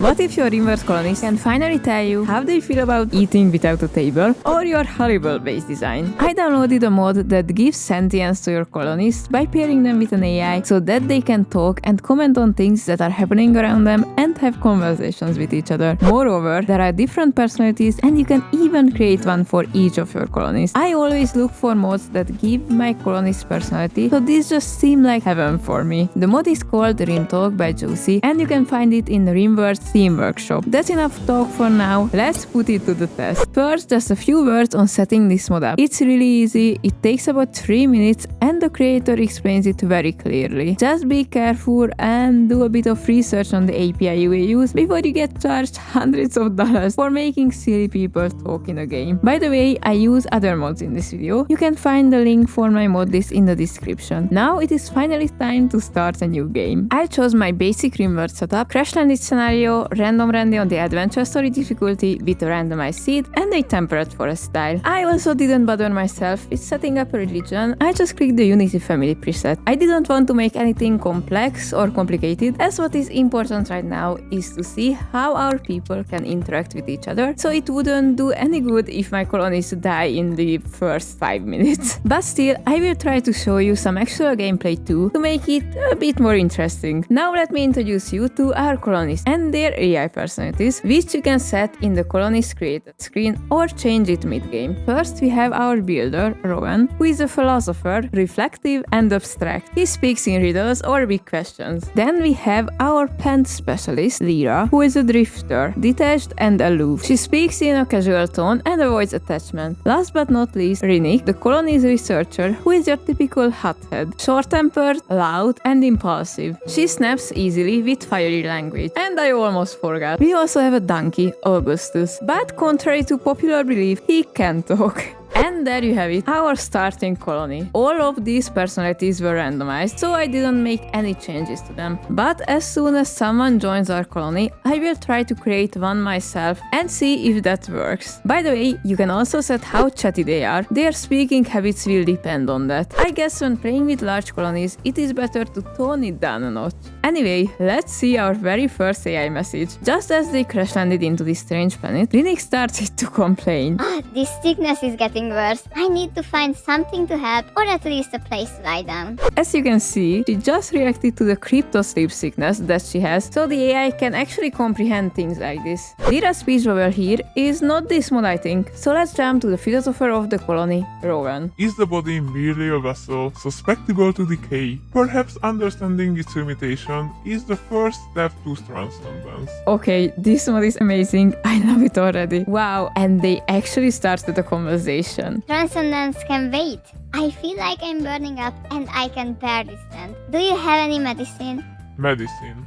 What if your Rimworld colonists can finally tell you how they feel about eating without a table or your horrible base design? I downloaded a mod that gives sentience to your colonists by pairing them with an AI so that they can talk and comment on things that are happening around them and have conversations with each other. Moreover, there are different personalities and you can even create one for each of your colonists. I always look for mods that give my colonists personality, so this just seemed like heaven for me. The mod is called RimTalk by Josie and you can find it in the Rimworld Theme Workshop. That's enough talk for now, let's put it to the test. First, just a few words on setting this mod up. It's really easy, it takes about 3 minutes and the creator explains it very clearly. Just be careful and do a bit of research on the API you will use before you get charged hundreds of dollars for making silly people talk in a game. By the way, I use other mods in this video. You can find the link for my mod list in the description. Now it is finally time to start a new game. I chose my basic Rimworld setup, crash landed scenario, random randy on the adventure story difficulty with a randomized seed and a temperate forest style. I also didn't bother myself with setting up a religion, I just clicked the Unity family preset. I didn't want to make anything complex or complicated, as what is important right now is to see how our people can interact with each other, so it wouldn't do any good if my colonists die in the first 5 minutes. But still, I will try to show you some actual gameplay too, to make it a bit more interesting. Now let me introduce you to our colonists and their AI personalities, which you can set in the colonist created screen or change it mid-game. First we have our builder, Rowan, who is a philosopher, reflective and abstract. He speaks in riddles or big questions. Then we have our pen specialist, Lyra, who is a drifter, detached and aloof. She speaks in a casual tone and avoids attachment. Last but not least, Rinnik, the colony's researcher, who is your typical hothead, short-tempered, loud and impulsive. She snaps easily with fiery language. And I almost forgot, we also have a donkey, Augustus, but contrary to popular belief, he can talk. And there you have it, our starting colony. All of these personalities were randomized, so I didn't make any changes to them. But as soon as someone joins our colony, I will try to create one myself and see if that works. By the way, you can also set how chatty they are. Their speaking habits will depend on that. I guess when playing with large colonies, it is better to tone it down a notch. Anyway, let's see our very first AI message. Just as they crash landed into this strange planet, Rinnik started to complain. This sickness is getting worse. I need to find something to help, or at least a place to lie down. As you can see, she just reacted to the crypto sleep sickness that she has, so the AI can actually comprehend things like this. Lyra's speech bubble here is not this mod, I think, so let's jump to the philosopher of the colony, Rowan. Is the body merely a vessel susceptible to decay? Perhaps understanding its limitation is the first step to transcendence. Okay, this mod is amazing, I love it already. Wow, and they actually started a conversation. Transcendence can wait. I feel like I'm burning up and I can barely stand. Do you have any medicine? Medicine.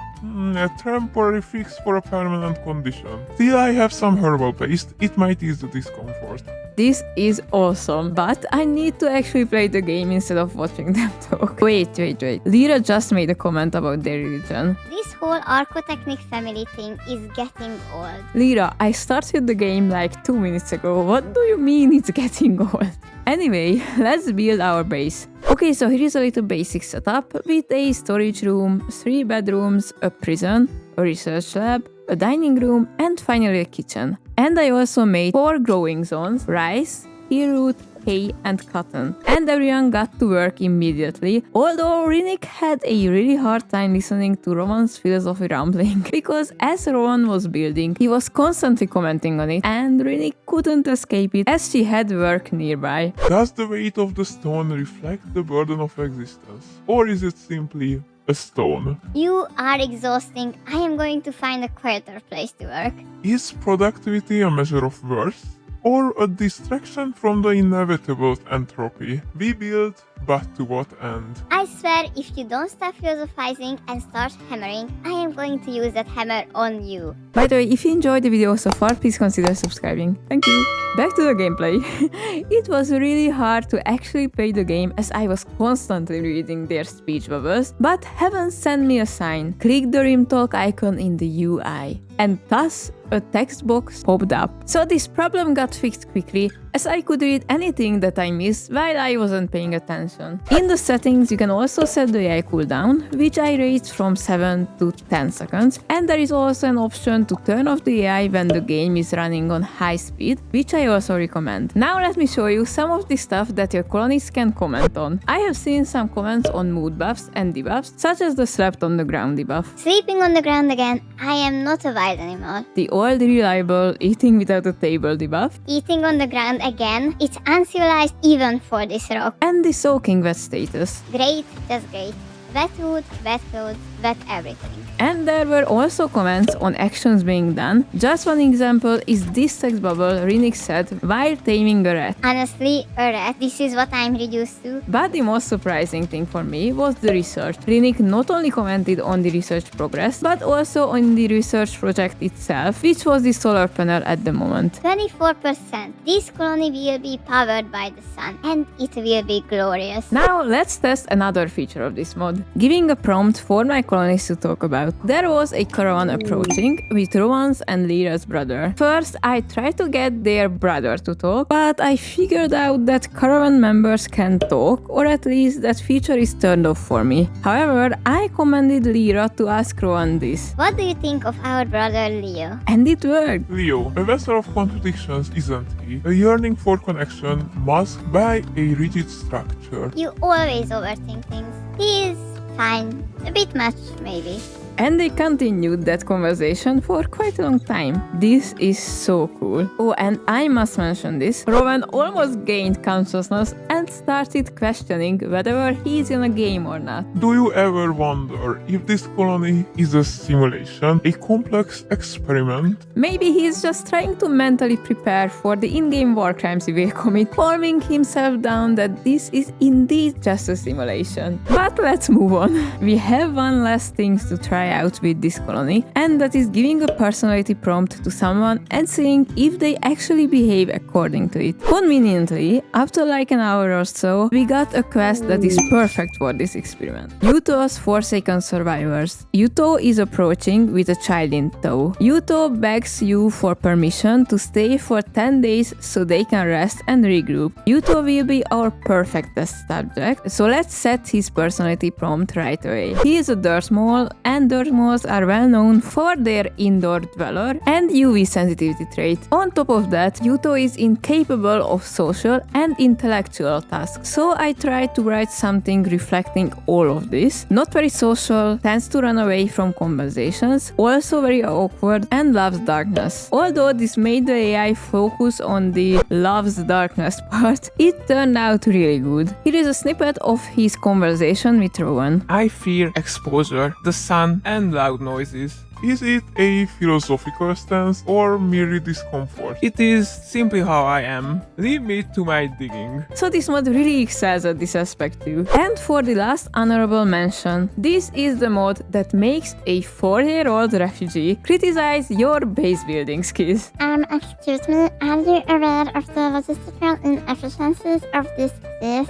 A temporary fix for a permanent condition. Still, I have some herbal paste. It might ease the discomfort. This is awesome, but I need to actually play the game instead of watching them talk. Wait. Lyra just made a comment about their religion. This whole architectonic family thing is getting old. Lyra, I started the game like 2 minutes ago. What do you mean it's getting old? Anyway, let's build our base. Okay, so here is a little basic setup with a storage room, 3 bedrooms, a prison, a research lab, a dining room, and finally a kitchen. And I also made 4 growing zones: rice, pea root, hay, and cotton. And everyone got to work immediately, although Rinnik had a really hard time listening to Rowan's philosophy rambling, because as Rowan was building, he was constantly commenting on it, and Rinnik couldn't escape it as she had work nearby. Does the weight of the stone reflect the burden of existence? Or is it simply a stone? You are exhausting. I am going to find a quieter place to work. Is productivity a measure of worth? Or a distraction from the inevitable entropy? We build, but to what end? I swear, if you don't stop philosophizing and start hammering, I am going to use that hammer on you. By the way, if you enjoyed the video so far, please consider subscribing. Thank you. Back to the gameplay. It was really hard to actually play the game as I was constantly reading their speech bubbles, but heaven sent me a sign. Click the RimTalk icon in the UI. And thus, a text box popped up. So this problem got fixed quickly, as I could read anything that I missed while I wasn't paying attention. mention. In the settings, you can also set the AI cooldown, which I raised from 7 to 10 seconds, and there is also an option to turn off the AI when the game is running on high speed, which I also recommend. Now let me show you some of the stuff that your colonists can comment on. I have seen some comments on mood buffs and debuffs, such as the slept on the ground debuff. Sleeping on the ground again, I am not a wild anymore. The old reliable eating without a table debuff. Eating on the ground again, it's uncivilized even for this rock. And the soaking wet status. Great, just great. Wet food, wet clothes, wet everything. And there were also comments on actions being done. Just one example is this text bubble Rinnik said while taming a rat. Honestly, a rat, this is what I'm reduced to. But the most surprising thing for me was the research. Rinnik not only commented on the research progress, but also on the research project itself, which was the solar panel at the moment. 24%. This colony will be powered by the sun, and it will be glorious. Now let's test another feature of this mod. Giving a prompt for my colonists to talk about. There was a caravan approaching with Rowan's and Lyra's brother. First, I tried to get their brother to talk, but I figured out that caravan members can talk, or at least that feature is turned off for me. However, I commanded Lyra to ask Rowan this. What do you think of our brother Leo? And it worked. Leo, a vessel of contradictions, isn't he? A yearning for connection masked by a rigid structure. You always overthink things. He is fine. A bit much, maybe. And they continued that conversation for quite a long time. This is so cool. Oh, and I must mention this. Rowan almost gained consciousness and started questioning whether he's in a game or not. Do you ever wonder if this colony is a simulation, a complex experiment? Maybe he's just trying to mentally prepare for the in-game war crimes he will commit, calming himself down that this is indeed just a simulation. But let's move on. We have one last thing to try out with this colony, and that is giving a personality prompt to someone and seeing if they actually behave according to it. Conveniently, after like an hour or so, we got a quest that is perfect for this experiment. Yuto's Forsaken Survivors. Yuto is approaching with a child in tow. Yuto begs you for permission to stay for 10 days so they can rest and regroup. Yuto will be our perfect test subject, so let's set his personality prompt right away. He is a dirt mole, and dirt moles are well known for their indoor dweller and UV sensitivity trait. On top of that, Yuto is incapable of social and intellectual tasks, so I tried to write something reflecting all of this. Not very social, tends to run away from conversations, also very awkward, and loves darkness. Although this made the AI focus on the loves darkness part, it turned out really good. Here is a snippet of his conversation with Rowan. I fear exposure, the sun, and loud noises. Is it a philosophical stance or merely discomfort? It is simply how I am. Leave me to my digging. So this mod really excels at this aspect too. And for the last honorable mention, this is the mod that makes a 4-year-old refugee criticize your base building skills. Excuse me, are you aware of the logistical inefficiencies of this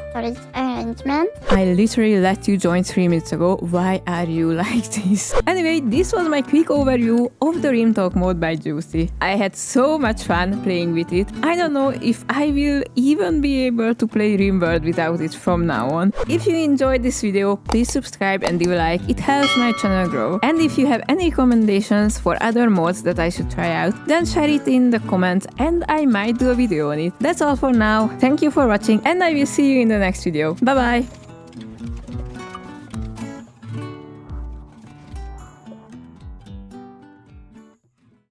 storage arrangement? I literally let you join 3 minutes ago. Why are you like this? Anyway, this was my quick overview of the RimTalk mode by Juicy. I had so much fun playing with it. I don't know if I will even be able to play Rimworld without it from now on. If you enjoyed this video, please subscribe and leave a like. It helps my channel grow. And if you have any recommendations for other mods that I should try out, then share it in the comments and I might do a video on it. That's all for now. Thank you for watching and I will see you in the next video. Bye bye!